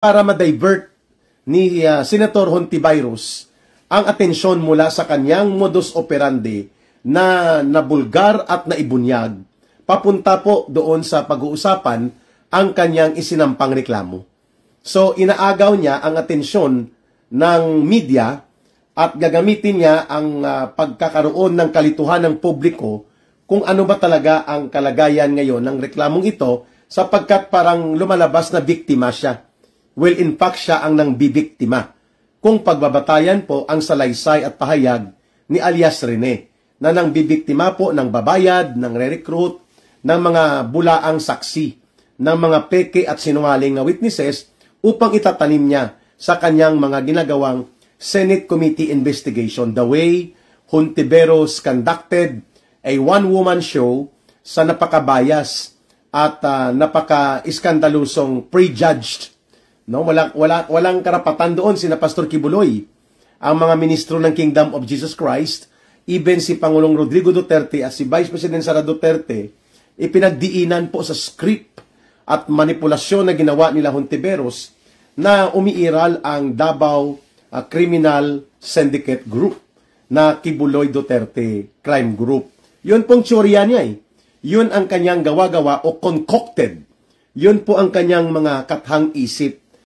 para ma-divert ni Senator Hontiveros ang atensyon mula sa kanyang modus operandi na nabulgar at naibunyag papunta po doon sa pag-uusapan ang kanyang isinampang reklamo. So inaagaw niya ang atensyon ng media at gagamitin niya ang pagkakaroon ng kalituhan ng publiko kung ano ba talaga ang kalagayan ngayon ng reklamong ito sapagkat parang lumalabas na biktima siya. Well, in fact, siya ang nang bibiktima kung pagbabatayan po ang salaysay at pahayag ni alias Rene na nang bibiktima po ng babayad, ng re-recruit, ng mga bulaang saksi, ng mga peke at sinungaling na witnesses upang itatanim niya sa kanyang mga ginagawang Senate Committee investigation. The way Hontiveros conducted a one-woman show sa napakabayas at napaka-iskandalusong prejudged. No? Walang karapatan doon sina Pastor Kibuloy, ang mga ministro ng Kingdom of Jesus Christ, even si Pangulong Rodrigo Duterte at si Vice President Sara Duterte, ipinagdiinan po sa script at manipulasyon na ginawa nila Hontiveros na umiiral ang Davao Criminal Syndicate Group na Kibuloy Duterte Crime Group. Yun pong teorya niya eh. Yun ang kanyang gawa-gawa o concocted. Yun po ang kanyang mga kathang isip.